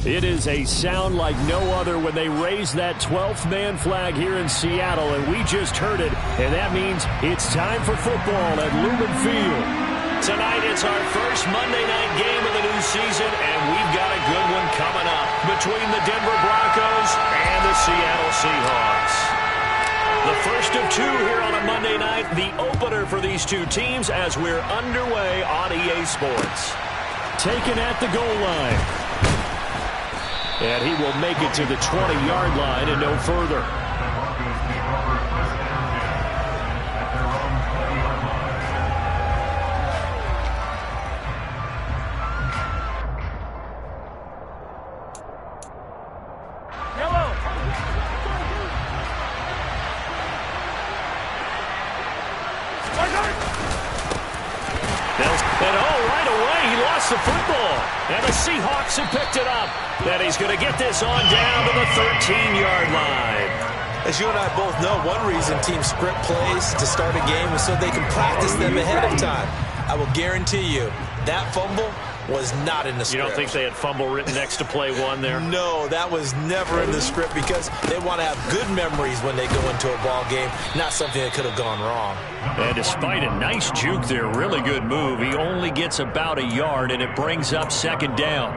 It is a sound like no other when they raise that 12th man flag here in Seattle, and we just heard it, and that means it's time for football at Lumen Field. Tonight it's our first Monday night game of the new season, and we've got a good one coming up between the Denver Broncos and the Seattle Seahawks. The first of two here on a Monday night, the opener for these two teams as we're underway on EA Sports. Taken at the goal line. And he will make it to the 20-yard line and no further. The football, and the Seahawks have picked it up. And he's going to get this on down to the 13-yard line. As you and I both know, one reason teams script plays to start a game is so they can practice them ahead of time. I will guarantee you that fumble was not in the script. You don't think they had fumble written next to play one there? No, that was never in the script because they want to have good memories when they go into a ball game, not something that could have gone wrong. And despite a nice juke there, really good move, he only gets about a yard, and it brings up second down.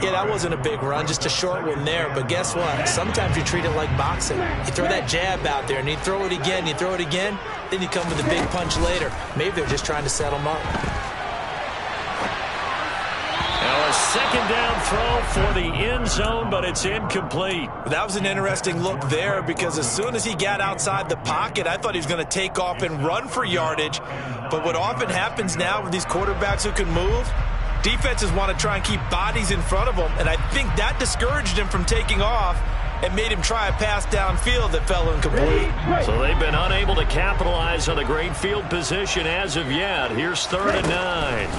Yeah, that wasn't a big run, just a short one there. But guess what? Sometimes you treat it like boxing. You throw that jab out there, and you throw it again, you throw it again, then you come with a big punch later. Maybe they're just trying to set them up. Now a second down throw for the end zone, but it's incomplete. That was an interesting look there because as soon as he got outside the pocket, I thought he was going to take off and run for yardage. But what often happens now with these quarterbacks who can move, defenses want to try and keep bodies in front of them, and I think that discouraged him from taking off and made him try a pass downfield that fell incomplete. So they've been unable to capitalize on the great field position as of yet. Here's 3rd and 9.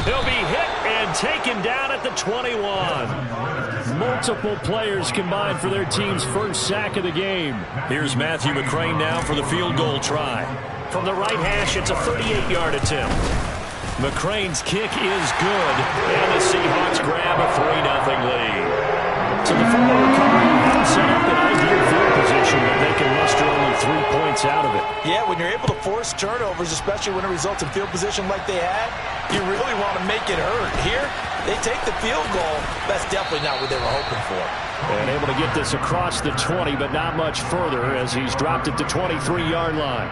He'll be hit and taken down at the 21. Multiple players combined for their team's first sack of the game. Here's Matthew McCrane now for the field goal try. From the right hash, it's a 38-yard attempt. McCrane's kick is good, and the Seahawks grab a 3-0 lead. So the fumble recovery has set up an ideal field position, but they can muster only 3 points out of it. Yeah, when you're able to force turnovers, especially when it results in field position like they had, you really want to make it hurt. Here, they take the field goal. That's definitely not what they were hoping for. And able to get this across the 20, but not much further as he's dropped it to 23-yard line.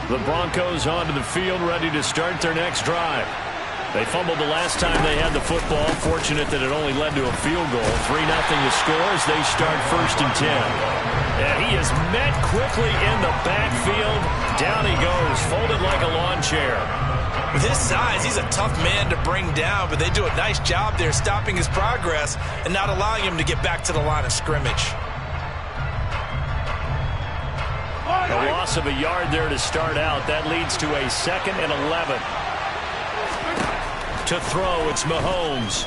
The Broncos onto the field, ready to start their next drive. They fumbled the last time they had the football. Fortunate that it only led to a field goal. 3-0 to score as they start 1st and 10. And he is met quickly in the backfield. Down he goes, folded like a lawn chair. With his size, he's a tough man to bring down, but they do a nice job there stopping his progress and not allowing him to get back to the line of scrimmage. A loss of a yard there to start out. That leads to a 2nd and 11. To throw, it's Mahomes.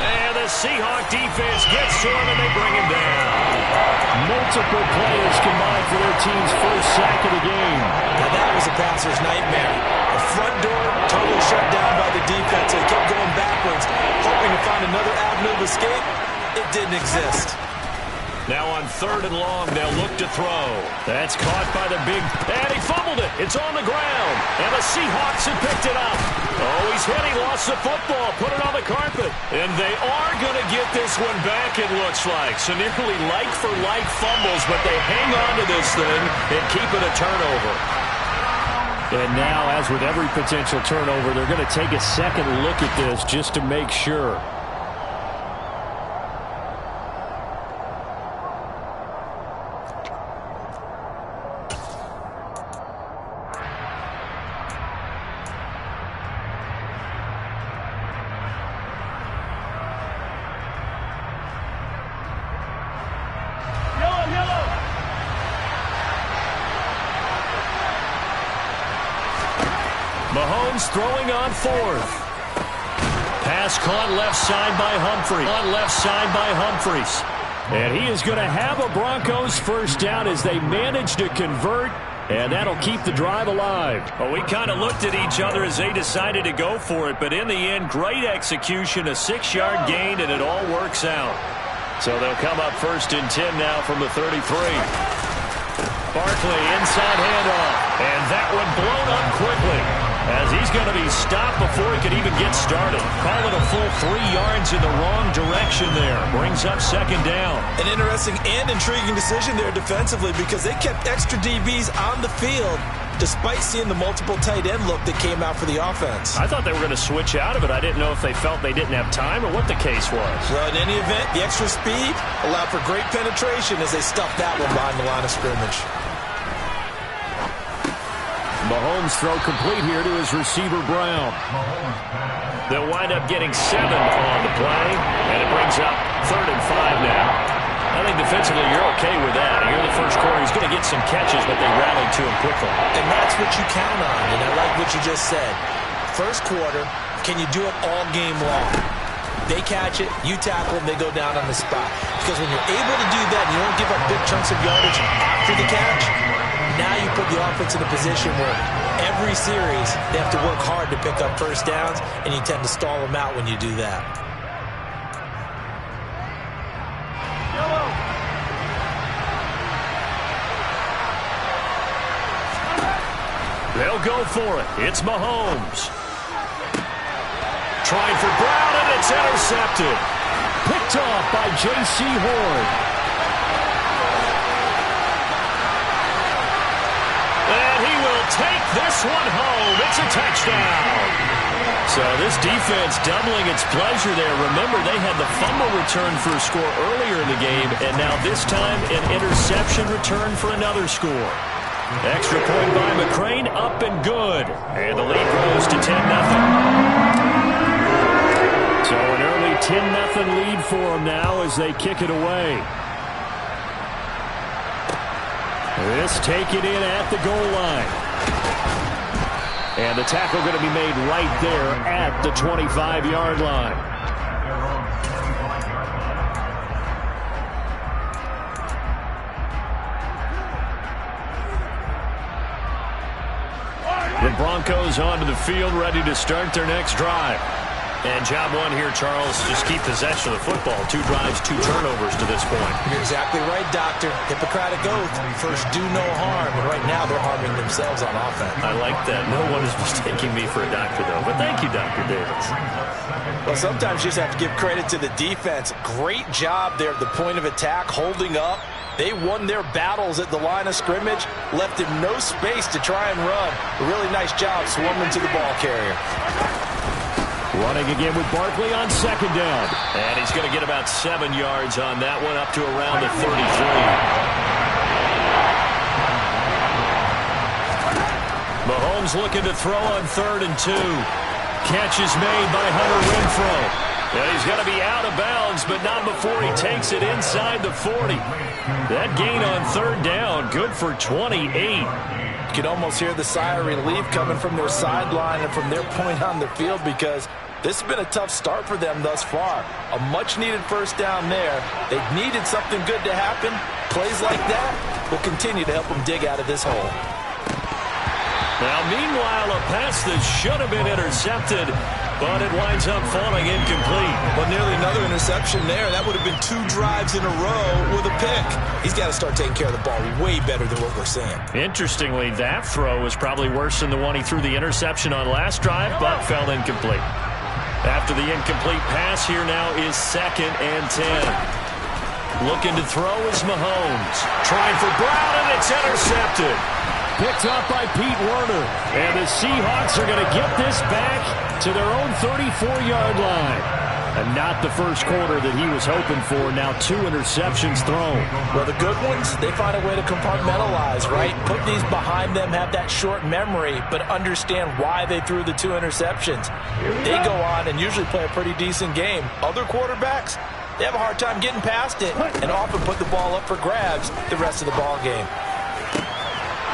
And the Seahawk defense gets to him, and they bring him down. Multiple players combined for their team's first sack of the game. Now that was a passer's nightmare. The front door totally shut down by the defense. They kept going backwards, hoping to find another avenue of escape. It didn't exist. Now on 3rd and long, they'll look to throw. That's caught by the big, and he fumbled it. It's on the ground, and the Seahawks have picked it up. Oh, he's hit. He lost the football, put it on the carpet. And they are going to get this one back, it looks like. So nearly like-for-like fumbles, but they hang on to this thing and keep it a turnover. And now, as with every potential turnover, they're going to take a second look at this just to make sure. Mahomes throwing on 4th. Pass caught left side by Humphries. And he is going to have a Broncos first down as they manage to convert. And that'll keep the drive alive. Well, we kind of looked at each other as they decided to go for it. But in the end, great execution, a 6-yard gain, and it all works out. So they'll come up 1st and 10 now from the 33. Barkley inside handoff. And that one blown up quickly, as he's going to be stopped before he could even get started. Call it a full 3 yards in the wrong direction there. Brings up 2nd down. An interesting and intriguing decision there defensively, because they kept extra DBs on the field despite seeing the multiple tight end look that came out for the offense. I thought they were going to switch out of it. I didn't know if they felt they didn't have time or what the case was. Well, in any event, the extra speed allowed for great penetration as they stuffed that one behind the line of scrimmage. Mahomes throw complete here to his receiver, Brown. They'll wind up getting 7 on the play, and it brings up 3rd and 5 now. I think defensively you're okay with that. Here in the first quarter, he's going to get some catches, but they rallied to him quickly. And that's what you count on, and I like what you just said. First quarter, can you do it all game long? They catch it, you tackle them, they go down on the spot. Because when you're able to do that and you don't give up big chunks of yardage after the catch, now you put the offense in a position where every series they have to work hard to pick up first downs, and you tend to stall them out when you do that. They'll go for it. It's Mahomes. Trying for Brown, and it's intercepted. Picked off by J.C. Horn. And he will take this one home. It's a touchdown. So this defense doubling its pleasure there. Remember, they had the fumble return for a score earlier in the game, and now this time an interception return for another score. Extra point by McCrane, up and good. And the lead grows to 10-0. So an early 10-0 lead for them now as they kick it away. This taken in at the goal line. And the tackle going to be made right there at the 25-yard line. The Broncos onto the field, ready to start their next drive. And job one here, Charles, just keep possession of the football. 2 drives, 2 turnovers to this point. You're exactly right, Doctor. Hippocratic oath. First, do no harm. And right now, they're harming themselves on offense. I like that. No one is mistaking me for a doctor, though. But thank you, Dr. Davis. Well, sometimes you just have to give credit to the defense. Great job there at the point of attack, holding up. They won their battles at the line of scrimmage, left him no space to try and run. A really nice job swarming to the ball carrier. Running again with Barkley on 2nd down. And he's going to get about 7 yards on that one, up to around the 33. Mahomes looking to throw on 3rd and 2. Catch is made by Hunter Renfrow. And he's going to be out of bounds, but not before he takes it inside the 40. That gain on 3rd down, good for 28. You can almost hear the sigh of relief coming from their sideline and from their point on the field, because this has been a tough start for them thus far. A much-needed first down there. They've needed something good to happen. Plays like that will continue to help them dig out of this hole. Now, meanwhile, a pass that should have been intercepted, but it winds up falling incomplete. Well, nearly another interception there. That would have been 2 drives in a row with a pick. He's got to start taking care of the ball way better than what we're seeing. Interestingly, that throw was probably worse than the one he threw the interception on last drive, but fell incomplete. After the incomplete pass, here now is 2nd and 10. Looking to throw is Mahomes. Trying for Brown, and it's intercepted. Picked up by Pete Werner. And the Seahawks are going to get this back to their own 34-yard line. And not the first quarter that he was hoping for. Now 2 interceptions thrown. Well, the good ones, they find a way to compartmentalize, right? Put these behind them, have that short memory, but understand why they threw the 2 interceptions. They go on and usually play a pretty decent game. Other quarterbacks, they have a hard time getting past it and often put the ball up for grabs the rest of the ball game.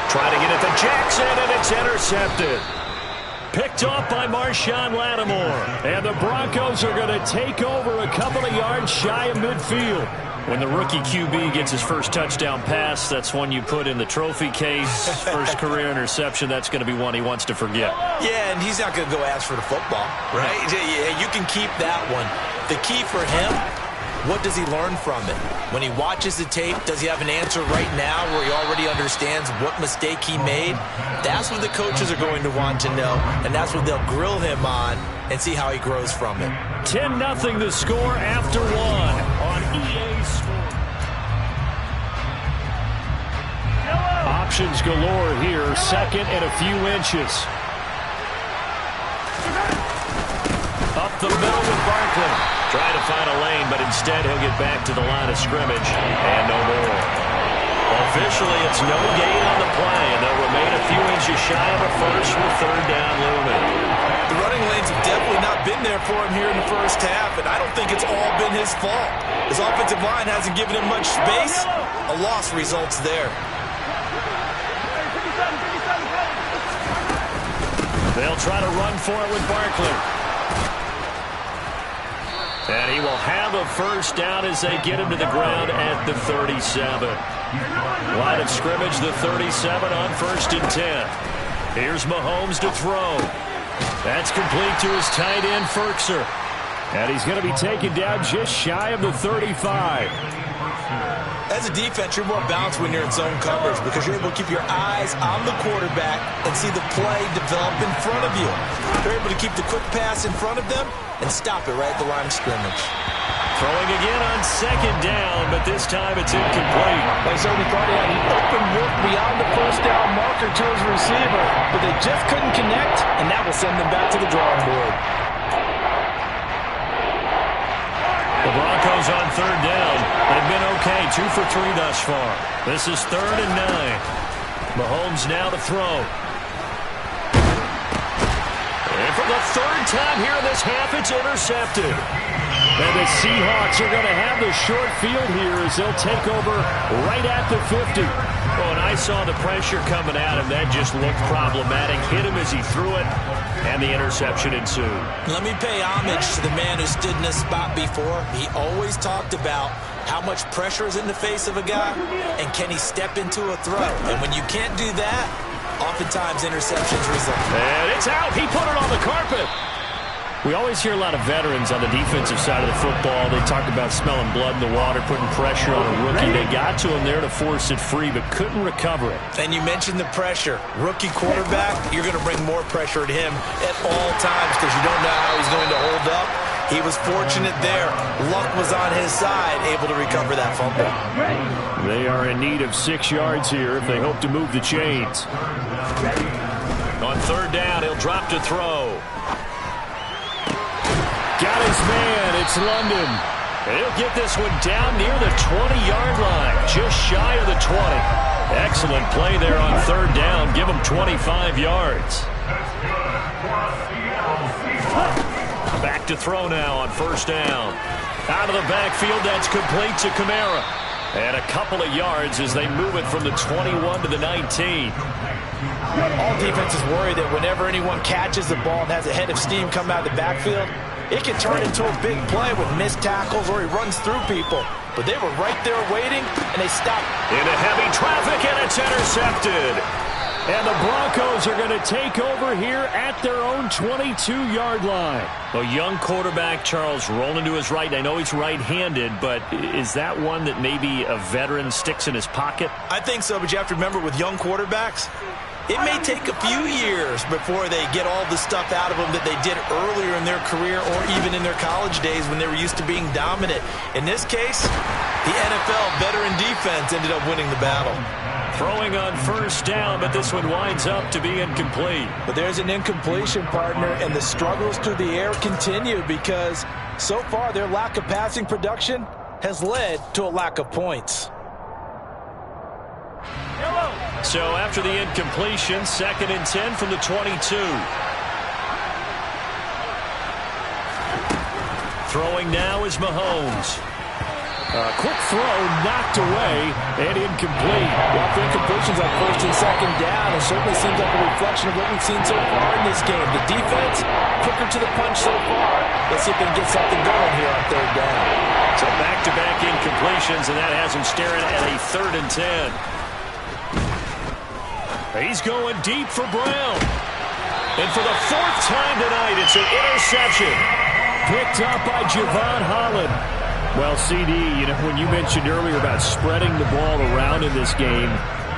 Trying to get it to Jackson, and it's intercepted. picked off by Marshawn Lattimore. And the Broncos are going to take over a couple of yards shy of midfield. When the rookie QB gets his first touchdown pass, that's one you put in the trophy case. First career interception, that's going to be one he wants to forget. Yeah, and he's not going to go ask for the football, right? Yeah, you can keep that one. The key for him, what does he learn from it? When he watches the tape, does he have an answer right now where he already understands what mistake he made? That's what the coaches are going to want to know, and that's what they'll grill him on and see how he grows from it. 10-0 the score after one on EA Sports. Options galore here, second and a few inches. Up the middle with Barkley. Trying to find a lane, but instead he'll get back to the line of scrimmage and no more. Officially, it's no gain on the play, and they'll remain a few inches shy of a first with third down looming. The running lanes have definitely not been there for him here in the first half, and I don't think it's all been his fault. His offensive line hasn't given him much space. A loss results there. They'll try to run for it with Barkley. And he will have a first down as they get him to the ground at the 37. Line of scrimmage, the 37 on 1st and 10. Here's Mahomes to throw. That's complete to his tight end, Ferkser. And he's going to be taken down just shy of the 35. As a defense, you're more balanced when you're in zone coverage because you're able to keep your eyes on the quarterback and see the play develop in front of you. You're able to keep the quick pass in front of them and stop it right at the line of scrimmage. Throwing again on 2nd down, but this time it's incomplete. They certainly thought he had an open look beyond the first down marker to his receiver, but they just couldn't connect, and that will send them back to the drawing board. The Broncos on 3rd down. They've been okay, 2 for 3 thus far. This is 3rd and 9. Mahomes now to throw. And for the 3rd time here in this half, it's intercepted. And the Seahawks are going to have the short field here as they'll take over right at the 50. Oh, and I saw the pressure coming at him. That just looked problematic. Hit him as he threw it, and the interception ensued. Let me pay homage to the man who stood in this spot before. He always talked about how much pressure is in the face of a guy, and can he step into a throw. And when you can't do that, oftentimes interceptions result. And it's out. He put it on the carpet. We always hear a lot of veterans on the defensive side of the football. They talk about smelling blood in the water, putting pressure on a rookie. They got to him there to force it free, but couldn't recover it. And you mentioned the pressure. Rookie quarterback, you're going to bring more pressure at him at all times because you don't know how he's going to hold up. He was fortunate there. Luck was on his side, able to recover that fumble. They are in need of 6 yards here if they hope to move the chains. On 3rd down, he'll drop to throw. Got his man. It's London. He'll get this one down near the 20-yard line, just shy of the 20. Excellent play there on 3rd down. Give him 25 yards. Back to throw now on 1st down. Out of the backfield, that's complete to Kamara. And a couple of yards as they move it from the 21 to the 19. All defenses worry that whenever anyone catches the ball and has a head of steam come out of the backfield, it can turn into a big play with missed tackles or he runs through people. But they were right there waiting, and they stopped. Into heavy traffic, and it's intercepted. And the Broncos are going to take over here at their own 22-yard line. A young quarterback, Charles, rolling to his right. I know he's right-handed, but is that one that maybe a veteran sticks in his pocket? I think so, but you have to remember with young quarterbacks, it may take a few years before they get all the stuff out of them that they did earlier in their career or even in their college days when they were used to being dominant. In this case, the NFL veteran defense ended up winning the battle. Throwing on 1st down, but this one winds up to be incomplete. But there's an incompletion, partner, and the struggles through the air continue because so far their lack of passing production has led to a lack of points. So after the incompletion, 2nd and 10 from the 22. Throwing now is Mahomes. Quick throw knocked away and incomplete. Well, the incompletions on first and second down, it certainly seems like a reflection of what we've seen so far in this game. The defense, quicker to the punch so far. Let's see if they can get something going here on third down. So back-to-back incompletions, and that has him staring at a 3rd and 10. He's going deep for Brown. And for the 4th time tonight, it's an interception. Picked up by Javon Holland. Well, CD, when you mentioned earlier about spreading the ball around in this game,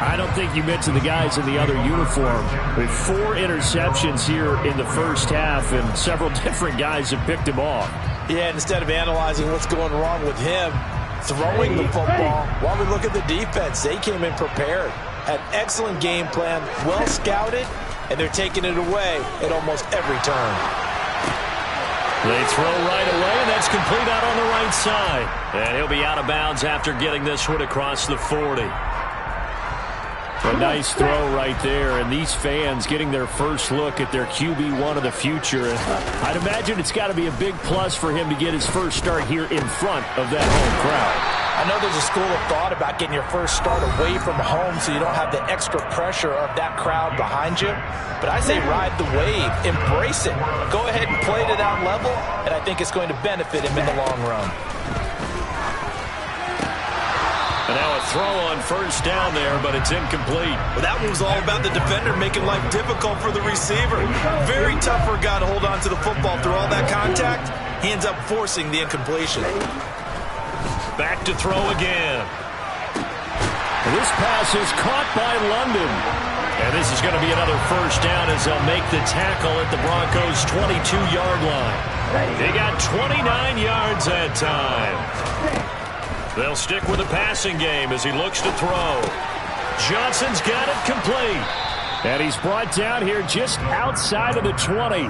I don't think you mentioned the guys in the other uniform. With 4 interceptions here in the first half, and several different guys have picked him off. Yeah, and instead of analyzing what's going wrong with him, throwing the football, while we look at the defense, they came in prepared. An excellent game plan, well scouted, and they're taking it away at almost every turn. They throw right away, and that's complete out on the right side. And he'll be out of bounds after getting this one across the 40. A nice throw right there, and these fans getting their first look at their QB1 of the future. And I'd imagine it's got to be a big plus for him to get his first start here in front of that home crowd. I know there's a school of thought about getting your first start away from home so you don't have the extra pressure of that crowd behind you. But I say ride the wave, embrace it. Go ahead and play to that level, and I think it's going to benefit him in the long run. And now a throw on first down there, but it's incomplete. Well, that one was all about the defender making life difficult for the receiver. Very tough for a guy to hold on to the football through all that contact. He ends up forcing the incompletion. Back to throw again. This pass is caught by London. And this is going to be another first down as they'll make the tackle at the Broncos' 22-yard line. They got 29 yards that time. They'll stick with the passing game as he looks to throw. Johnson's got it complete. And he's brought down here just outside of the 20.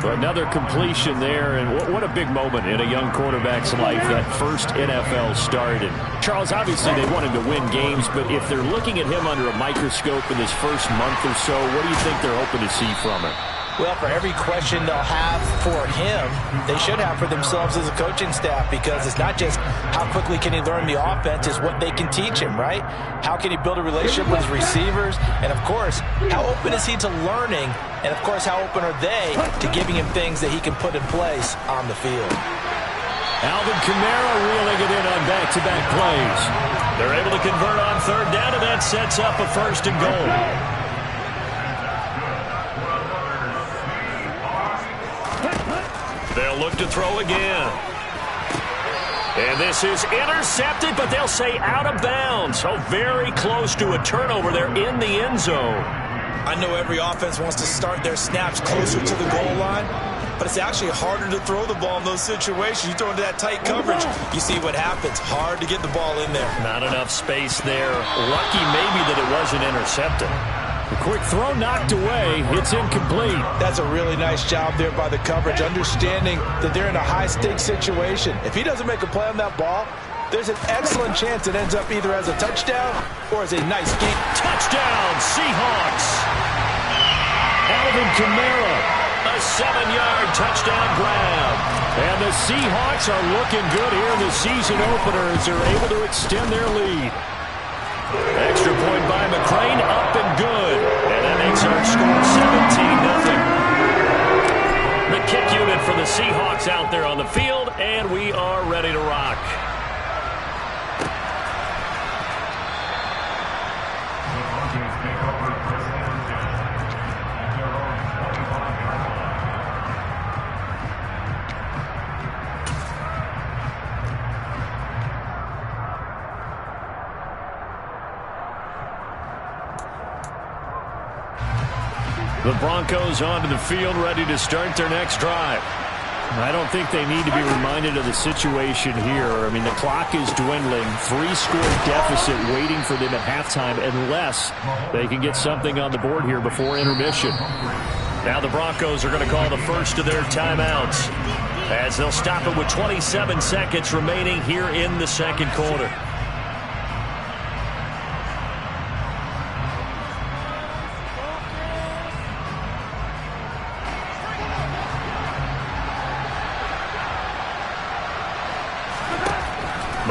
Another completion there, and what a big moment in a young quarterback's life, that first NFL start. And Charles, obviously they want him to win games, but if they're looking at him under a microscope in this first month or so, what do you think they're hoping to see from him? Well, for every question they'll have for him, they should have for themselves as a coaching staff, because it's not just how quickly can he learn the offense, it's what they can teach him, right? How can he build a relationship with his receivers? And, of course, how open is he to learning? And, of course, how open are they to giving him things that he can put in place on the field? Alvin Kamara reeling it in on back-to-back plays. They're able to convert on third down, and that sets up a 1st and goal. They'll look to throw again. And this is intercepted, but they'll say out of bounds. So very close to a turnover there in the end zone. I know every offense wants to start their snaps closer to the goal line, but it's actually harder to throw the ball in those situations. You throw into that tight coverage, you see what happens. Hard to get the ball in there. Not enough space there. Lucky maybe that it wasn't intercepted. A quick throw knocked away. It's incomplete. That's a really nice job there by the coverage, understanding that they're in a high-stakes situation. If he doesn't make a play on that ball, there's an excellent chance it ends up either as a touchdown or as a nice game. Touchdown, Seahawks. Alvin Kamara. A 7-yard touchdown grab. And the Seahawks are looking good here in the season opener as they're able to extend their lead. Extra point by McCrane, up and good. And that makes our score 17-0. The kick unit for the Seahawks out there on the field, and we are ready to rock. The Broncos onto the field, ready to start their next drive. I don't think they need to be reminded of the situation here. I mean, the clock is dwindling. 3-score deficit waiting for them at halftime unless they can get something on the board here before intermission. Now the Broncos are going to call the first of their timeouts as they'll stop it with 27 seconds remaining here in the second quarter.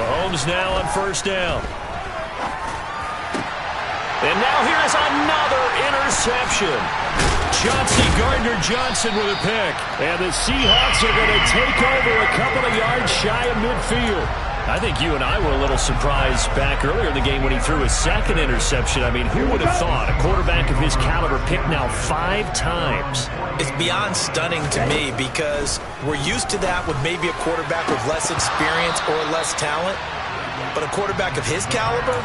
Mahomes now on first down. And now here's another interception. Chauncey Gardner-Johnson with a pick. And the Seahawks are going to take over a couple of yards shy of midfield. I think you and I were a little surprised back earlier in the game when he threw his second interception. I mean, who would have thought a quarterback of his caliber picked now 5 times? It's beyond stunning to me because we're used to that with maybe a quarterback with less experience or less talent. But a quarterback of his caliber,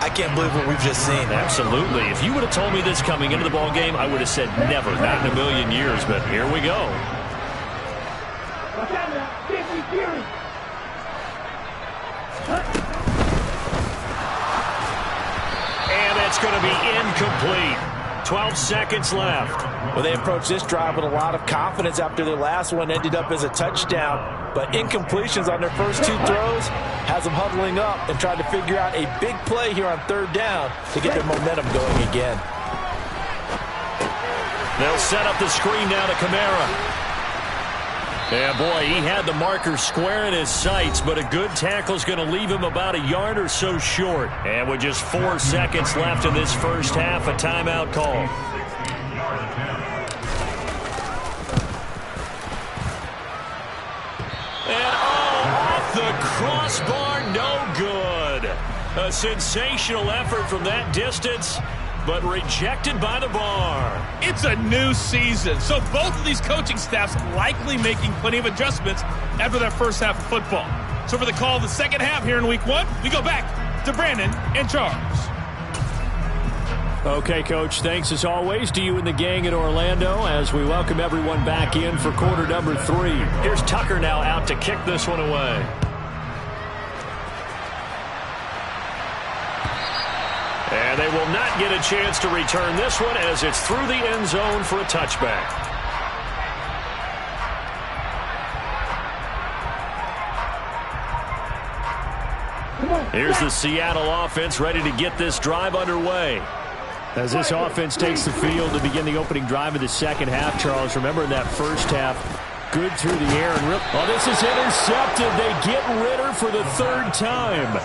I can't believe what we've just seen. Absolutely. If you would have told me this coming into the ball game, I would have said never, not in a million years. But here we go. And that's going to be incomplete. 12 seconds left. Well, they approached this drive with a lot of confidence after their last one ended up as a touchdown. But incompletions on their first 2 throws has them huddling up and trying to figure out a big play here on third down to get their momentum going again. They'll set up the screen now to Kamara. Yeah, boy, he had the marker square in his sights, but a good tackle is going to leave him about a yard or so short. And with just 4 seconds left in this first half, a timeout call. And off the crossbar, no good. A sensational effort from that distance, but rejected by the bar. It's a new season, so both of these coaching staffs likely making plenty of adjustments after that first half of football. So for the call of the second half here in week 1, we go back to Brandon and Charles. Okay, Coach, thanks as always to you and the gang in Orlando as we welcome everyone back in for quarter number 3. Here's Tucker now out to kick this one away. And they will not get a chance to return this one as it's through the end zone for a touchback. Here's the Seattle offense ready to get this drive underway. As this offense takes the field to begin the opening drive of the second half, Charles, remember in that first half, good through the air. Oh, this is intercepted. They get Ritter for the 3rd time.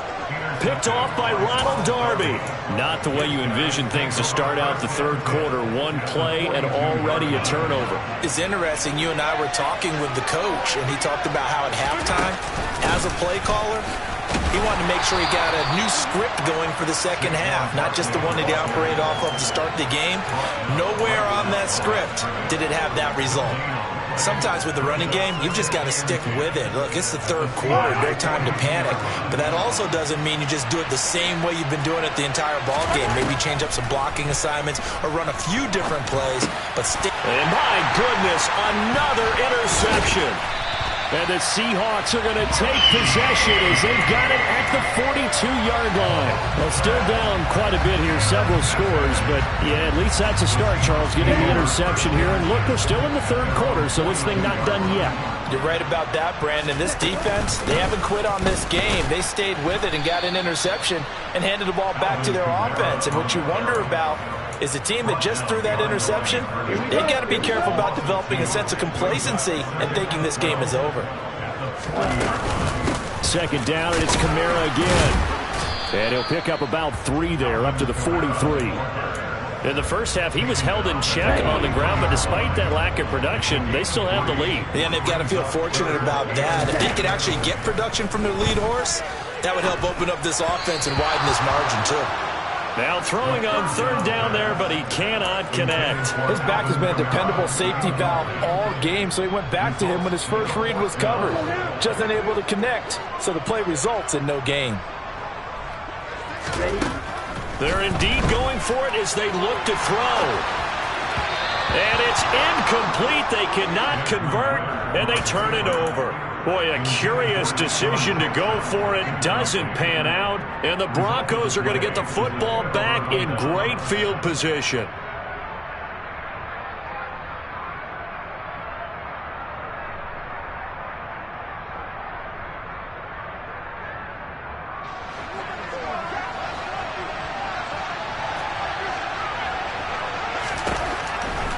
Picked off by Ronald Darby. Not the way you envision things to start out the third quarter. 1 play and already a turnover. It's interesting. You and I were talking with the coach, and he talked about how at halftime, as a play caller, he wanted to make sure he got a new script going for the second half, not just the one that he operated off of to start the game. Nowhere on that script did it have that result. Sometimes with the running game, you've just got to stick with it. Look, it's the third quarter, great time to panic. But that also doesn't mean you just do it the same way you've been doing it the entire ball game. Maybe change up some blocking assignments or run a few different plays, but stick. And my goodness, another interception. And the Seahawks are going to take possession as they've got it at the 42-yard line. Well, still down quite a bit here, several scores, but yeah, at least that's a start, Charles, getting the interception here. And look, we're still in the third quarter, so this thing not done yet. You're right about that, Brandon. This defense, they haven't quit on this game. They stayed with it and got an interception and handed the ball back to their offense. And what you wonder about is a team that just threw that interception, they got to be careful about developing a sense of complacency and thinking this game is over. Second down, and it's Kamara again. And he'll pick up about 3 there, up to the 43. In the first half, he was held in check on the ground, but despite that lack of production, they still have the lead. And they've got to feel fortunate about that. If they could actually get production from their lead horse, that would help open up this offense and widen this margin, too. Now throwing on third down there, but he cannot connect. His back has been a dependable safety valve all game, so he went back to him when his first read was covered. Just unable to connect, so the play results in no gain. They're indeed going for it as they look to throw. And it's incomplete. They cannot convert, and they turn it over. Boy, a curious decision to go for it. Doesn't pan out, and the Broncos are going to get the football back in great field position.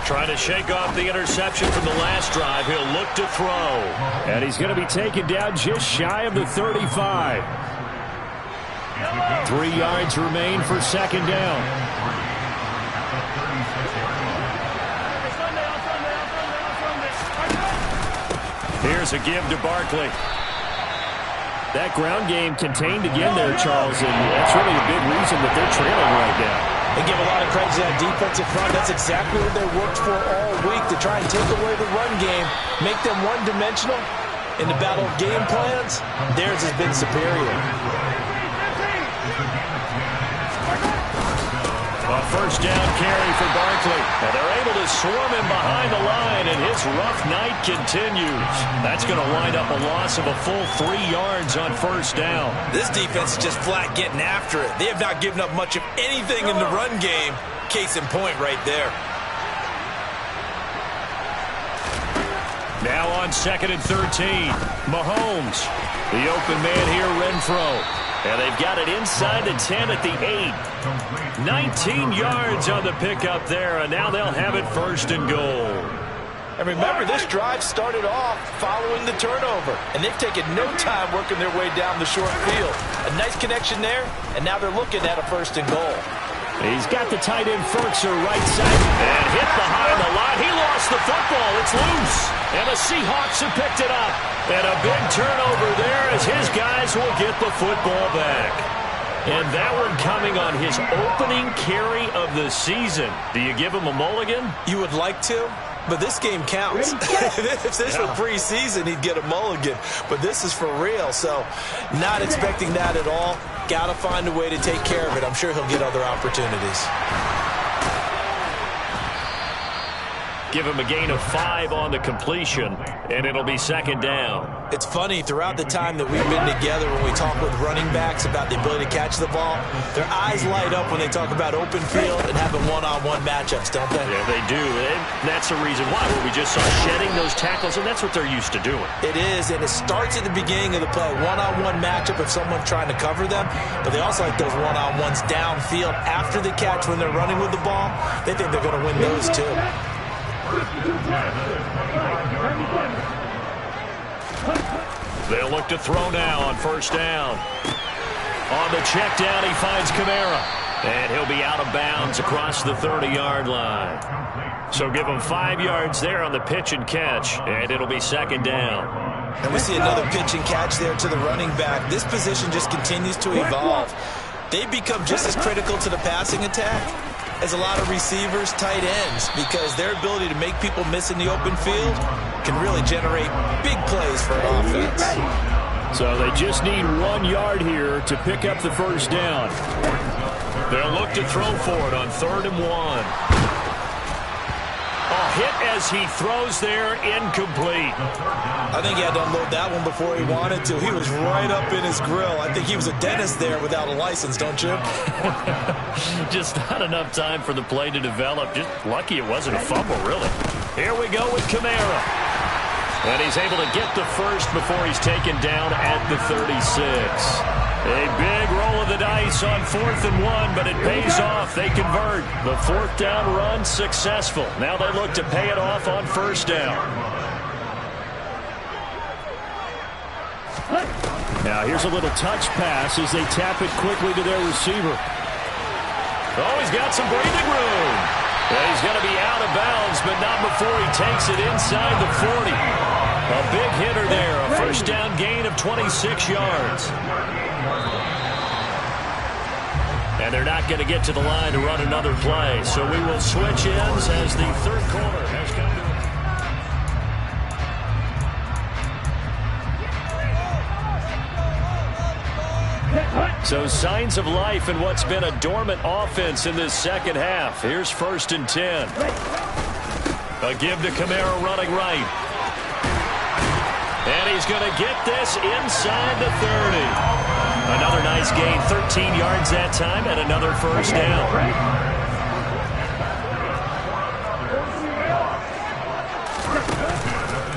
Trying to shake off the interception from the last drive. He'll look to throw. And he's going to be taken down just shy of the 35. 3 yards remain for second down. Here's a give to Barkley. That ground game contained again there, Charles, and that's really a big reason that they're trailing right now. They give a lot of credit to that defensive front. That's exactly what they worked for all week, to try and take away the run game, make them one-dimensional. In the battle of game plans, theirs has been superior. A first down carry for Barkley. And they're able to swarm him behind the line, and his rough night continues. That's going to wind up a loss of a full 3 yards on first down. This defense is just flat getting after it. They have not given up much of anything in the run game. Case in point right there. Now on 2nd and 13. Mahomes. The open man here, Renfro. And they've got it inside the 10 at the 8. 19 yards on the pickup there, and now they'll have it first and goal. And remember, this drive started off following the turnover, and they've taken no time working their way down the short field. A nice connection there, and now they're looking at a first and goal. He's got the tight end Ferkser right side. And hit behind the line. He lost the football. It's loose. And the Seahawks have picked it up. And a big turnover there as his guys will get the football back. And that one coming on his opening carry of the season. Do you give him a mulligan? You would like to, but this game counts. If this were preseason, he'd get a mulligan. But this is for real, so not expecting that at all. Got to find a way to take care of it. I'm sure he'll get other opportunities. Give him a gain of 5 on the completion, and it'll be second down. It's funny, throughout the time that we've been together, when we talk with running backs about the ability to catch the ball, their eyes light up when they talk about open field and having one-on-one matchups, don't they? Yeah, they do. And that's the reason why. We just saw shedding those tackles, and that's what they're used to doing. It is, and it starts at the beginning of the play. One-on-one matchup if someone's trying to cover them, but they also like those one-on-ones downfield after the catch when they're running with the ball. They think they're going to win those too. They'll look to throw now on first down. On the check down, he finds Kamara. And he'll be out of bounds across the 30-yard line. So give him 5 yards there on the pitch and catch, and it'll be second down. And we see another pitch and catch there to the running back. This position just continues to evolve. They become just as critical to the passing attack as a lot of receivers, tight ends, because their ability to make people miss in the open field can really generate big plays for an offense. So they just need 1 yard here to pick up the first down. They'll look to throw for it on 3rd and 1. A hit as he throws there, incomplete. I think he had to unload that one before he wanted to. He was right up in his grill. I think he was a dentist there without a license, don't you? Just not enough time for the play to develop. Just lucky it wasn't a fumble, really. Here we go with Kamara. And he's able to get the first before he's taken down at the 36. A big roll of the dice on 4th and 1, but it pays off. They convert. The 4th down run successful. Now they look to pay it off on first down. Now here's a little touch pass as they tap it quickly to their receiver. Oh, he's got some breathing room. Yeah, he's going to be out of bounds, but not before he takes it inside the 40. A big hitter there. A first down gain of 26 yards. And they're not going to get to the line to run another play. So we will switch ends as the third quarter has come to. So signs of life in what's been a dormant offense in this second half. Here's 1st and 10. A give to Kamara running right. And he's going to get this inside the 30. Another nice gain, 13 yards that time, and another first down.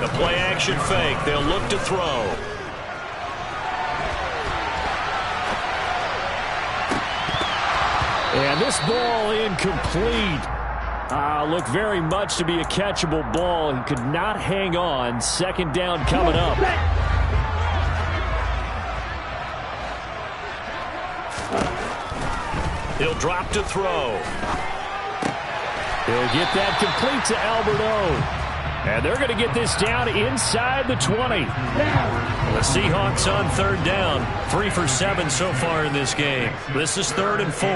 The play-action fake. They'll look to throw. And this ball incomplete. Look very much to be a catchable ball. He could not hang on. Second down coming up. He'll drop to throw. He'll get that complete to Alberto. And they're going to get this down inside the 20. The Seahawks on third down. 3 for 7 so far in this game. This is 3rd and 4.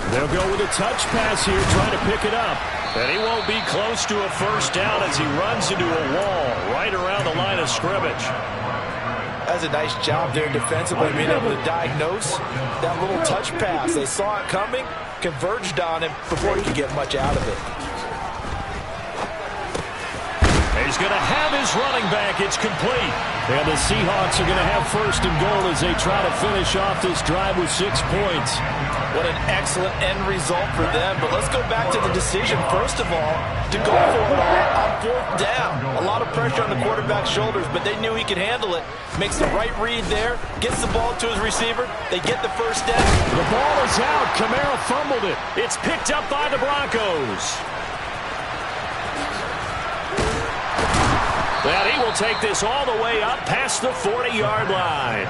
They'll go with a touch pass here, trying to pick it up. And he won't be close to a first down as he runs into a wall right around the line of scrimmage. That's a nice job there defensively, being able to diagnose that little touch pass. They saw it coming, converged on him before he could get much out of it. He's going to have his running back. It's complete. And the Seahawks are going to have first and goal as they try to finish off this drive with 6 points. What an excellent end result for them. But let's go back to the decision, first of all, to go for it all on 4th down. A lot of pressure on the quarterback's shoulders, but they knew he could handle it. Makes the right read there, gets the ball to his receiver. They get the first down. The ball is out. Kamara fumbled it. It's picked up by the Broncos. And he will take this all the way up past the 40-yard line.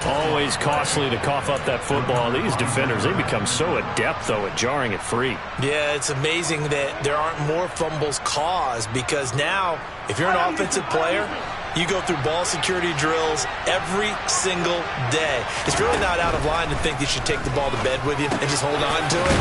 Always costly to cough up that football. These defenders, they become so adept, though, at jarring it free. Yeah, it's amazing that there aren't more fumbles caused, because now, if you're an offensive player, you go through ball security drills every single day. It's really not out of line to think you should take the ball to bed with you and just hold on to it.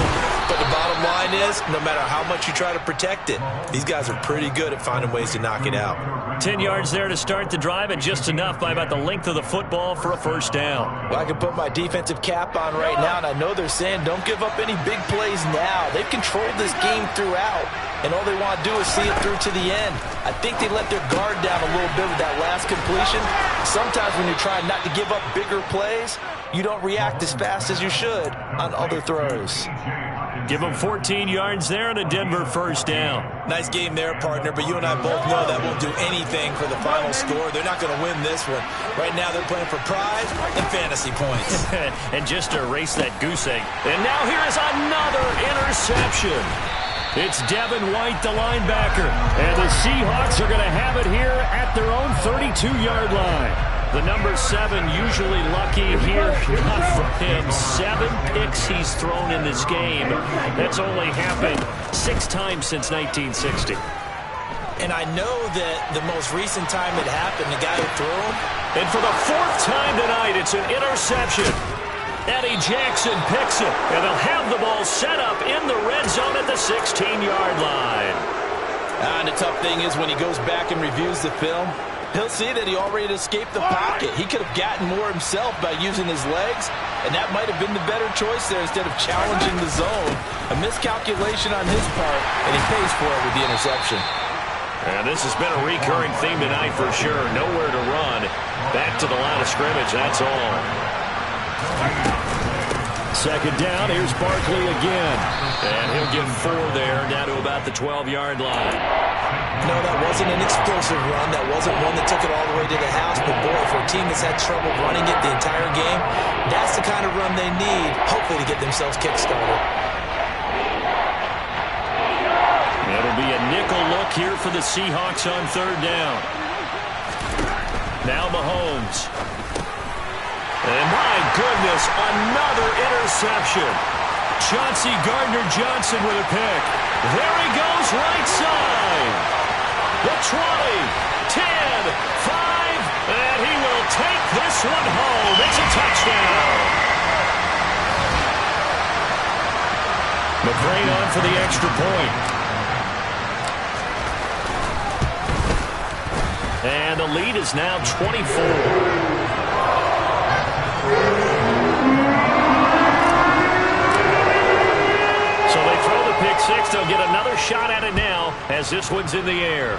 But the bottom line is, no matter how much you try to protect it, these guys are pretty good at finding ways to knock it out. 10 yards there to start the drive, and just enough by about the length of the football for a first down. Well, I can put my defensive cap on right now, and I know they're saying don't give up any big plays now. They've controlled this game throughout, and all they want to do is see it through to the end. I think they let their guard down a little bit with that last completion. Sometimes when you're trying not to give up bigger plays, you don't react as fast as you should on other throws. Give them 14 yards there and a Denver first down. Nice game there, partner, but you and I both know that won't do anything for the final score. They're not going to win this one. Right now they're playing for pride and fantasy points. And just to erase that goose egg. And now here is another interception. It's Devin White, the linebacker. And the Seahawks are going to have it here at their own 32-yard line. The number 7 usually lucky here. Not for him. 7 picks he's thrown in this game. That's only happened 6 times since 1960. And I know that the most recent time it happened, the guy who threw him. And for the 4th time tonight, it's an interception. Eddie Jackson picks it, and they'll have the ball set up in the red zone at the 16-yard line. And the tough thing is when he goes back and reviews the film, he'll see that he already escaped the pocket. He could have gotten more himself by using his legs, and that might have been the better choice there instead of challenging the zone. A miscalculation on his part, and he pays for it with the interception. And this has been a recurring theme tonight for sure. Nowhere to run. Back to the line of scrimmage, that's all. Second down, here's Barkley again. And he'll get 4 there, down to about the 12-yard line. No, that wasn't an explosive run. That wasn't one that took it all the way to the house. But, boy, for a team that's had trouble running it the entire game, that's the kind of run they need, hopefully, to get themselves kick-started. It'll be a nickel look here for the Seahawks on 3rd down. Now Mahomes. And, my goodness, another interception. Chauncey Gardner-Johnson with a pick. There he goes, right side. The 20, 10, 5, and he will take this one home. It's a touchdown. McCrane on for the extra point. And the lead is now 24. So they throw the pick six. They'll get another shot at it now as this one's in the air.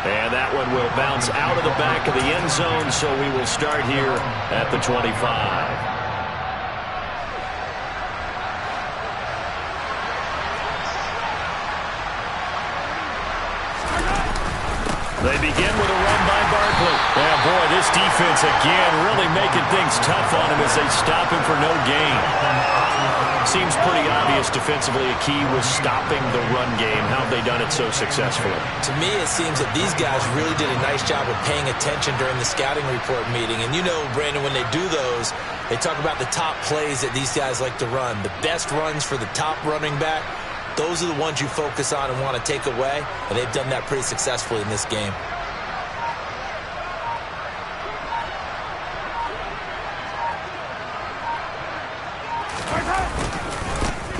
And that one will bounce out of the back of the end zone, so we will start here at the 25. They begin with a run by Barkley. Yeah, boy, this defense again really making things tough on him as they stop him for no gain. Seems pretty obvious defensively a key was stopping the run game. How have they done it so successfully? To me, it seems that these guys really did a nice job of paying attention during the scouting report meeting. And you know, Brandon, when they do those, they talk about the top plays that these guys like to run. The best runs for the top running back, those are the ones you focus on and want to take away. And they've done that pretty successfully in this game.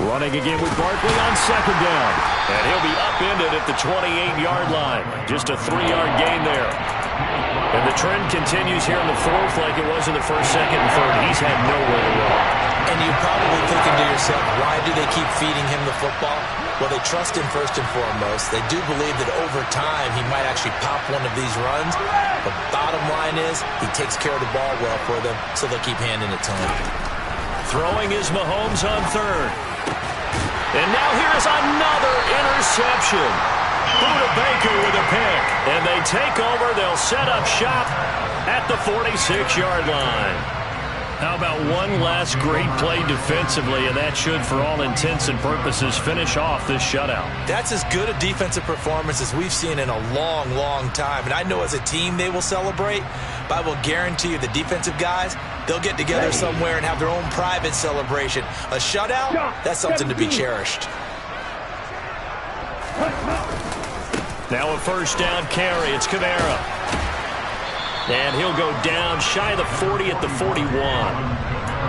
Running again with Barkley on second down. And he'll be upended at the 28-yard line. Just a 3-yard gain there. And the trend continues here in the fourth like it was in the first, second, and third. He's had nowhere to run. And you're probably thinking to yourself, why do they keep feeding him the football? Well, they trust him first and foremost. They do believe that over time he might actually pop one of these runs. But bottom line is he takes care of the ball well for them, so they'll keep handing it to him. Throwing is Mahomes on third. And now here's another interception. Buda Baker with a pick. And they take over. They'll set up shop at the 46-yard line. How about one last great play defensively, and that should, for all intents and purposes, finish off this shutout. That's as good a defensive performance as we've seen in a long, long time. And I know as a team they will celebrate, but I will guarantee you the defensive guys, they'll get together somewhere and have their own private celebration. A shutout, that's something to be cherished. Now a first down carry. It's Kamara. And he'll go down shy of the 40 at the 41.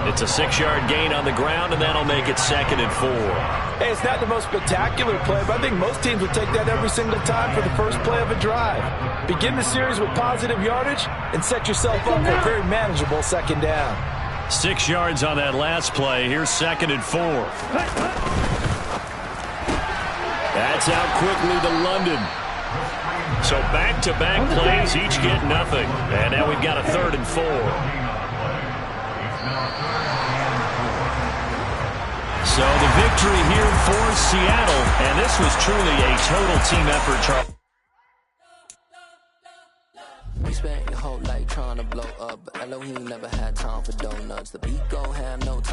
It's a 6-yard gain on the ground, and that'll make it 2nd and 4. Hey, it's not the most spectacular play, but I think most teams would take that every single time for the first play of a drive. Begin the series with positive yardage and set yourself up for a very manageable second down. 6 yards on that last play. Here's 2nd and 4. That's out quickly to London. So back-to-back plays, each get nothing. And now we've got a 3rd and 4. So the victory here for Seattle. And this was truly a total team effort, Charles. We spent your whole life trying to blow up, but Elohim never had time for donuts. The beat gon' have no time.